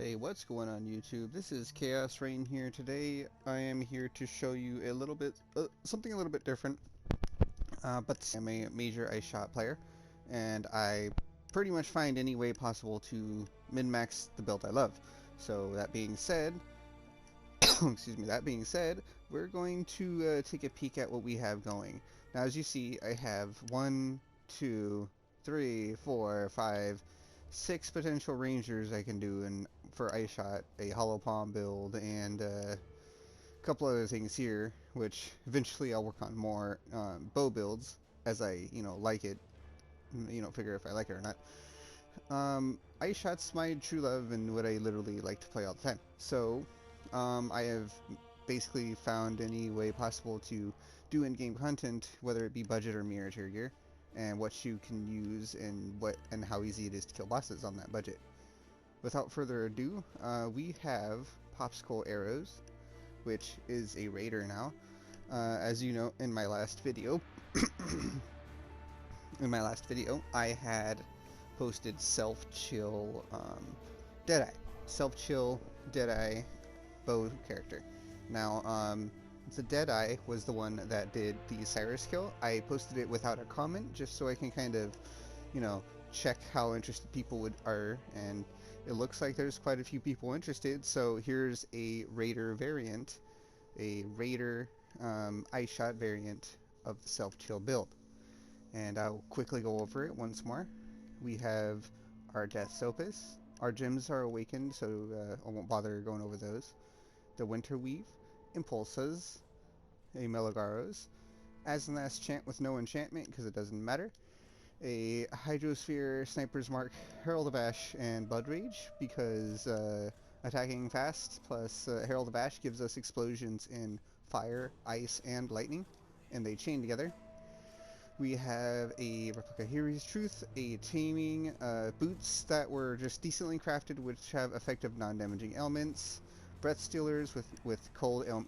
Hey, what's going on YouTube? This is Chaos-Reighn here. Today I am here to show you a little bit, something a little bit different, but I'm a major ice shot player, and I pretty much find any way possible to min-max the build I love. So that being said, excuse me, that being said, we're going to take a peek at what we have going. Now as you see, I have 1, 2, 3, 4, 5, 6 potential rangers I can do for ice shot, a hollow palm build, and a couple other things here, which eventually I'll work on more bow builds as I, like it, figure if I like it or not. Ice shot's my true love and what I literally like to play all the time. So, I have basically found any way possible to do in-game content, whether it be budget or mirror tier gear, and what you can use and how easy it is to kill bosses on that budget. Without further ado, we have popsicle arrows, which is a raider now. As you know, in my last video, I had posted self-chill Deadeye, self-chill Deadeye bow character. Now, the Deadeye was the one that did the Cyrus kill. I posted it without a comment, just so I can kind of, check how interested people are, and it looks like there's quite a few people interested. So here's a Raider variant, a Raider ice shot variant of the self-chill build, and I'll quickly go over it once more. We have our Death's Opus. Our gems are awakened, so I won't bother going over those. The Winter Weave, Impulsas, a Melagaros, Aznath's Chant with no enchantment because it doesn't matter, a Hydrosphere, Sniper's Mark, Herald of Ash, and Blood Rage because attacking fast plus Herald of Ash gives us explosions in fire, ice, and lightning, and they chain together. We have a Replica Hero's Truth, a Taming, boots that were just decently crafted, which have effective non-damaging elements, Breath Stealers with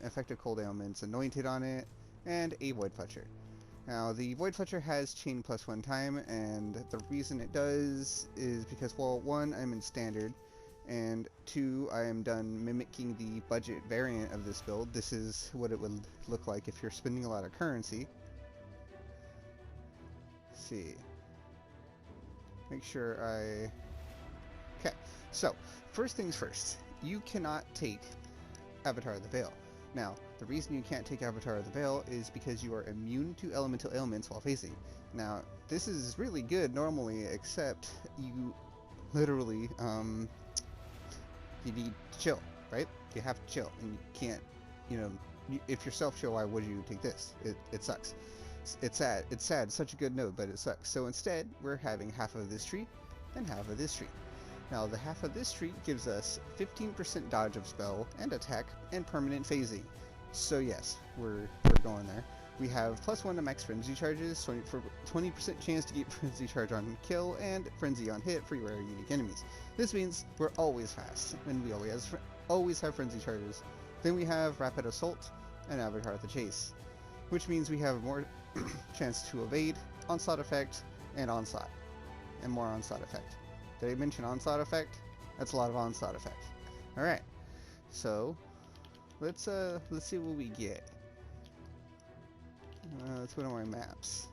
effective cold ailments anointed on it, and a Void Fletcher. Now, the Void Fletcher has chain plus 1 time, and the reason it does is because, well, 1, I'm in standard, and 2, I am done mimicking the budget variant of this build. This is what it would look like if you're spending a lot of currency. Let's see. Make sure I... Okay, so, first things first. You cannot take Avatar of the Veil. Now, the reason you can't take Avatar of the Veil is because you are immune to elemental ailments while phasing. Now, this is really good normally, except you literally, you need to chill, right? You have to chill, and you can't, if you're self-chill, why would you take this? It sucks. It's sad. It's sad. Such a good note, but it sucks. So instead, we're having half of this tree and half of this tree. Now, the half of this tree gives us 15% dodge of spell and attack and permanent phasing. So yes, we're going there. We have +1 to max frenzy charges, for 20% chance to get frenzy charge on kill and frenzy on hit for rare unique enemies. This means we're always fast, and we always have frenzy charges. Then we have rapid assault and Avatar of the Chase, which means we have more chance to evade, onslaught effect, and onslaught, and more onslaught effect. Did I mention onslaught effect? That's a lot of onslaught effect. Alright, so let's see what we get. Let's go to my maps.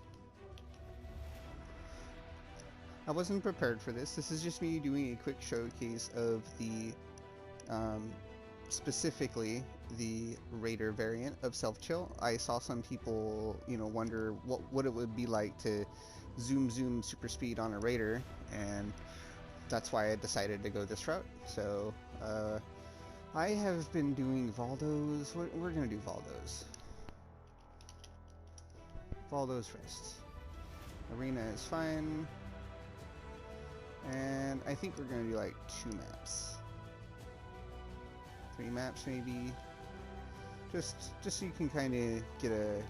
I wasn't prepared for this. This is just me doing a quick showcase of the specifically the Raider variant of self-chill. I saw some people, wonder what it would be like to zoom super speed on a Raider, and that's why I decided to go this route. So, I have been doing Valdos. We're gonna do Valdos. Valdos first. Arena is fine. And I think we're gonna do like 2 maps. 3 maps maybe. Just so you can kind of get a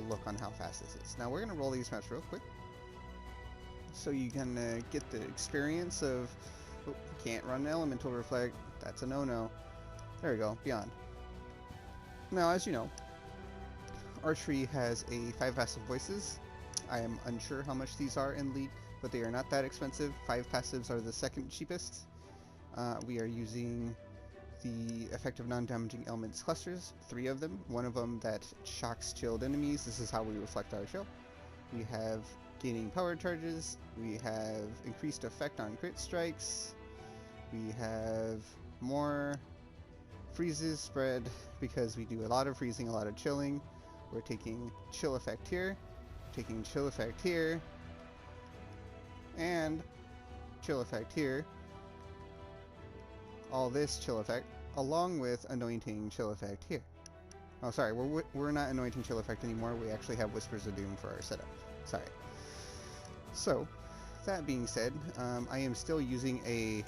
look on how fast this is. Now we're gonna roll these maps real quick, so you can get the experience of, oh, can't run Elemental Reflect, that's a no-no. There we go, Beyond. Now, as you know, Archery has a 5 passive voices. I am unsure how much these are in League, but they are not that expensive. 5 passives are the second cheapest. We are using the effective non-damaging elements clusters, 3 of them. One of them that shocks chilled enemies. This is how we reflect our chill. We have gaining power charges. We have increased effect on crit strikes. We have more freezes spread because we do a lot of freezing, a lot of chilling. We're taking chill effect here, taking chill effect here, and chill effect here. All this chill effect, along with anointing chill effect here. Oh, sorry, we're not anointing chill effect anymore. We actually have Whispers of Doom for our setup. Sorry. So, that being said, I am still using a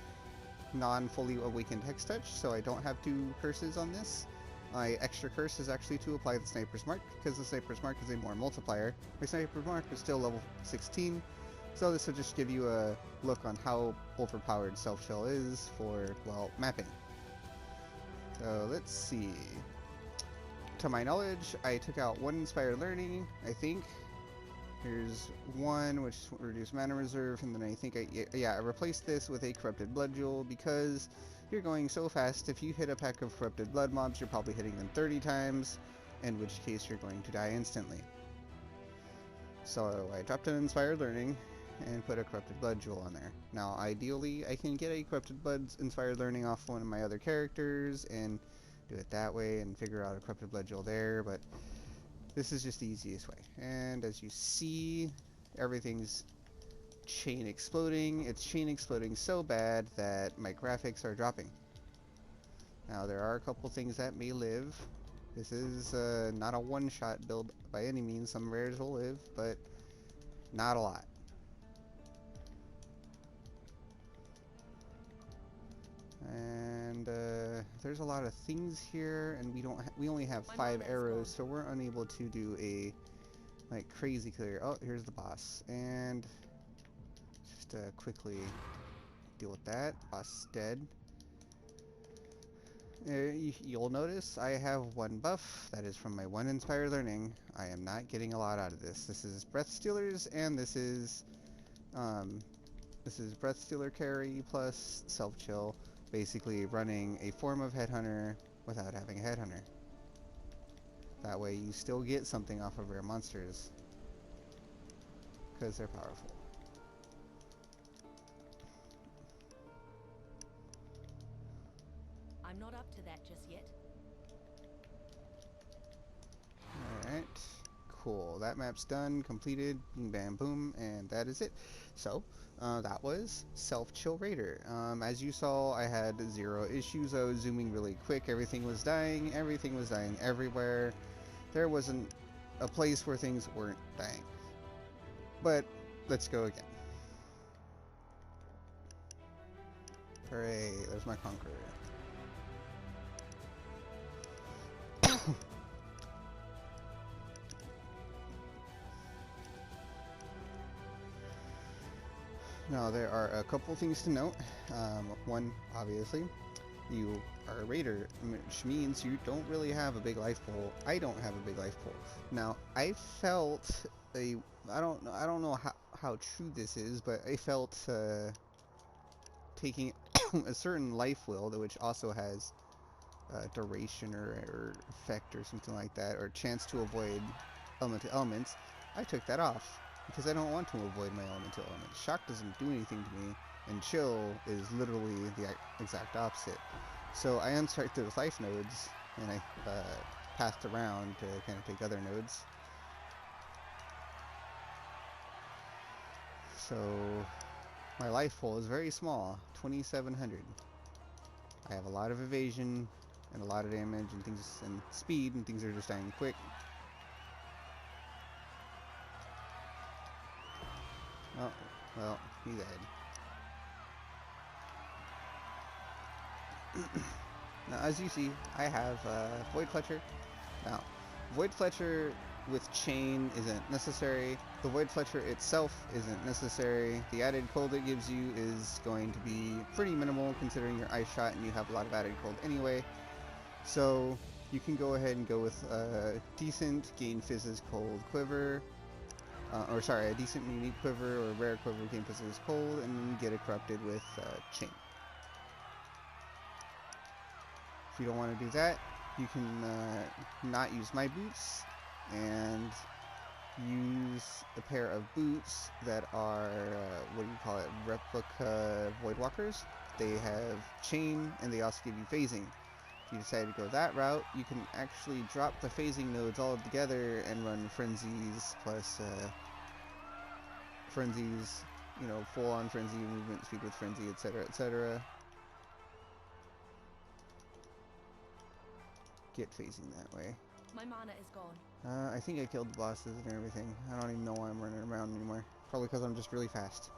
non-fully awakened Hex Touch, so I don't have 2 curses on this. My extra curse is actually to apply the Sniper's Mark, because the Sniper's Mark is a more multiplier. My Sniper's Mark is still level 16, so this will just give you a look on how overpowered Self-Chill is for, well, mapping. So let's see. To my knowledge, I took out 1 Inspired Learning, I think. Here's 1, which reduced mana reserve, and then I think I replaced this with a Corrupted Blood Jewel, because you're going so fast, if you hit a pack of Corrupted Blood mobs, you're probably hitting them 30 times, in which case you're going to die instantly. So I dropped an Inspired Learning, and put a Corrupted Blood Jewel on there. Now, ideally, I can get a Corrupted Blood Inspired Learning off one of my other characters, and do it that way, and figure out a Corrupted Blood Jewel there, but this is just the easiest way. And as you see, everything's chain exploding. It's chain exploding so bad that my graphics are dropping. Now, there are a couple things that may live. This is not a one-shot build by any means. Some rares will live, but not a lot. And there's a lot of things here, and we only have 5 arrows, so we're unable to do a like crazy clear. Oh, here's the boss, and just quickly deal with that. Boss is dead. You'll notice I have 1 buff. That is from my 1 Inspired Learning. I am not getting a lot out of this. This is Breath Stealers, and this is Breath Stealer carry plus Self Chill. Basically running a form of Headhunter without having a Headhunter. That way you still get something off of rare monsters, because they're powerful. I'm not up to that just yet. Alright, cool. That map's done, completed, bing bam boom, and that is it. So, that was Self-Chill Raider. As you saw, I had 0 issues. I was zooming really quick. Everything was dying everywhere. There wasn't a place where things weren't dying. But, let's go again. Hooray, there's my Conqueror. Now, there are a couple things to note. One, obviously, you are a raider, which means you don't really have a big life pool. I don't have a big life pool. Now, I felt I don't know how true this is, but I felt taking a certain life will, which also has duration or effect or something like that, or chance to avoid elemental elements, I took that off. Because I don't want to avoid my elemental element. Shock doesn't do anything to me, and chill is literally the exact opposite. So I unstruck those life nodes, and I passed around to kind of take other nodes. So my life pool is very small, 2,700. I have a lot of evasion, and a lot of damage, and things, and speed, and things are just dying quick. Oh, well, he died. Now, as you see, I have Void Fletcher. Now, Void Fletcher with Chain isn't necessary. The Void Fletcher itself isn't necessary. The added cold it gives you is going to be pretty minimal considering your Ice Shot and you have a lot of added cold anyway. So, you can go ahead and go with decent Gain Fizz's Cold Quiver. A decent unique quiver or rare quiver, Gain Fizz's Cold, and then get it corrupted with Chain. If you don't want to do that, you can not use my boots and use a pair of boots that are, what do you call it, replica Voidwalkers. They have chain and they also give you phasing. If you decide to go that route, you can actually drop the phasing nodes all together and run frenzies plus frenzies, you know, full on frenzy, movement speed with frenzy, etc., etc. Get phasing that way. My mana is gone. I think I killed the bosses and everything. I don't even know why I'm running around anymore. Probably because I'm just really fast.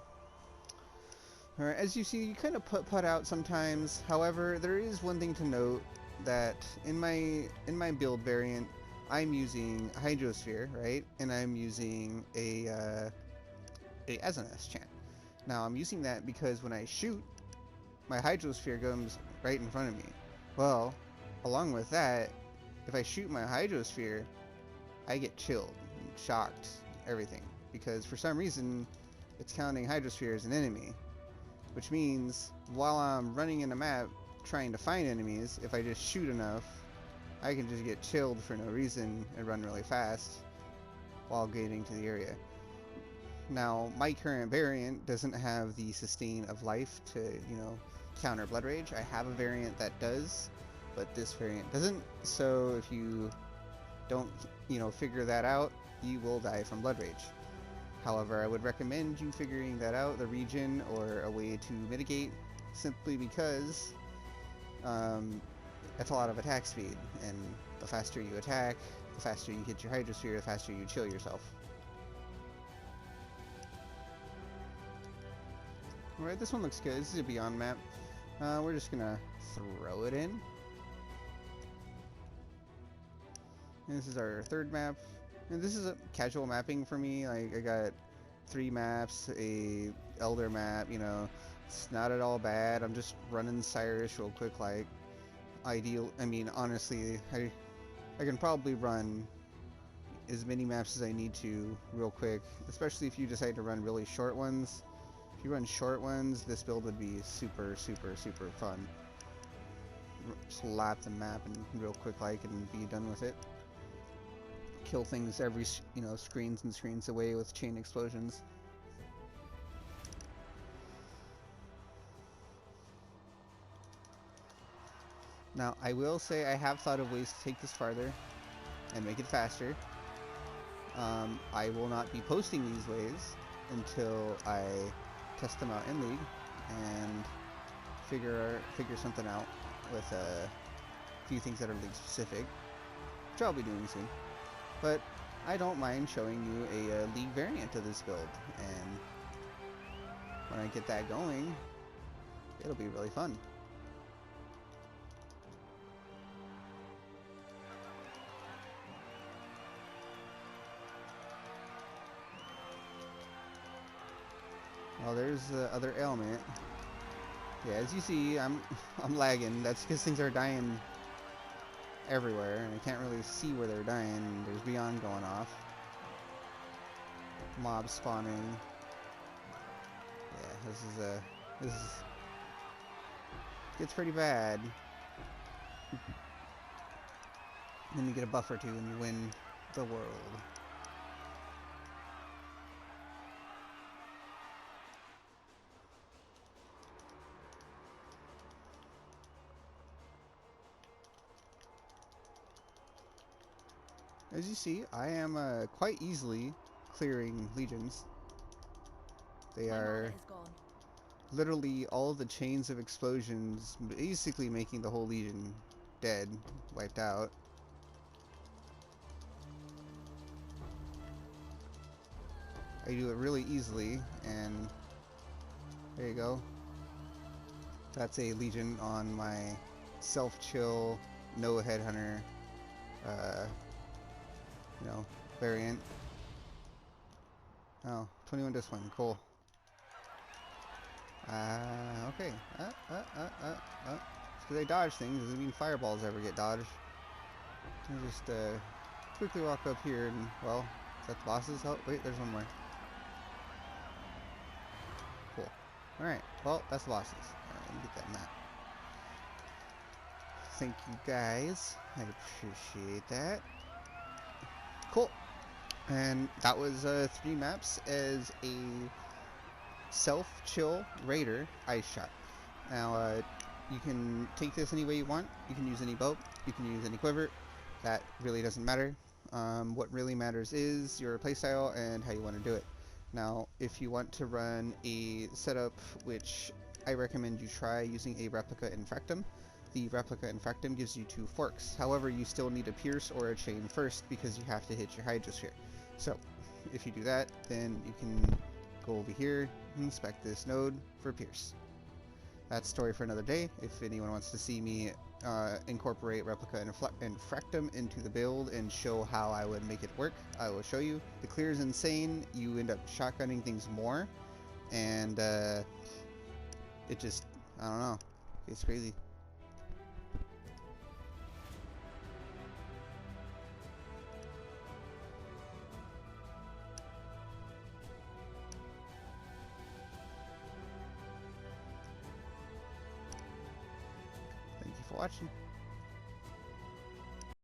Alright, as you see, you kind of put out sometimes. However, there is one thing to note, that in my build variant, I'm using Hydrosphere, right? And I'm using a Azanas chant. Now, I'm using that because when I shoot, my Hydrosphere comes right in front of me. Well, along with that, if I shoot my Hydrosphere, I get chilled, shocked, everything. Because for some reason, it's counting Hydrosphere as an enemy. Which means, while I'm running in a map trying to find enemies, if I just shoot enough, I can just get chilled for no reason and run really fast while getting to the area. Now, my current variant doesn't have the sustain of life to, you know, counter Blood Rage. I have a variant that does, but this variant doesn't. So if you don't, you know, figure that out, you will die from Blood Rage. However, I would recommend you figuring that out, the region, or a way to mitigate, simply because that's a lot of attack speed, and the faster you attack, the faster you hit your Hydrosphere, the faster you chill yourself. Alright, this one looks good. This is a Beyond map. We're just gonna throw it in. And this is our third map. And this is a casual mapping for me. Like, I got 3 maps, a Elder map, you know. It's not at all bad. I'm just running Cyrus real quick, like, ideal. I mean, honestly, I can probably run as many maps as I need to real quick, especially if you decide to run really short ones. If you run short ones, this build would be super, super, super fun. Just lap the map and real quick like and be done with it. Kill things every, you know, screens and screens away with chain explosions. Now, I will say I have thought of ways to take this farther and make it faster. I will not be posting these ways until I test them out in League and figure something out with a few things that are League specific, which I'll be doing soon. But I don't mind showing you a League variant of this build, and when I get that going, it'll be really fun. Well, there's the other ailment. Yeah, as you see, I'm lagging. That's because things are dying everywhere, and I can't really see where they're dying. There's Beyond going off. Mobs spawning. Yeah, this is gets pretty bad. Then you get a buff or two and you win the world. As you see, I am quite easily clearing legions. They are literally all the chains of explosions, basically making the whole legion dead, wiped out. I do it really easily, and there you go. That's a legion on my self-chill, no headhunter, you know, variant. Oh, 21 this one, cool. Okay. Because I dodge things, doesn't mean fireballs ever get dodged. I'll just quickly walk up here and, well, is that the bosses? Oh, wait, there's one more. Cool. Alright, well, that's the bosses. Alright, let me get that map. thank you guys. I appreciate that. Cool. And that was 3 maps as a self-chill raider ice shot. Now, you can take this any way you want. You can use any bow. You can use any quiver. That really doesn't matter. What really matters is your playstyle and how you want to do it. Now, if you want to run a setup, which I recommend you try using a replica infractum. The replica infractum gives you 2 forks. However, you still need a pierce or a chain first because you have to hit your hydrosphere. So, if you do that, then you can go over here and inspect this node for pierce. That's a story for another day. If anyone wants to see me incorporate replica infractum into the build and show how I would make it work, I will show you. The clear is insane. You end up shotgunning things more, and it just, I don't know, it's crazy. Thank you for watching.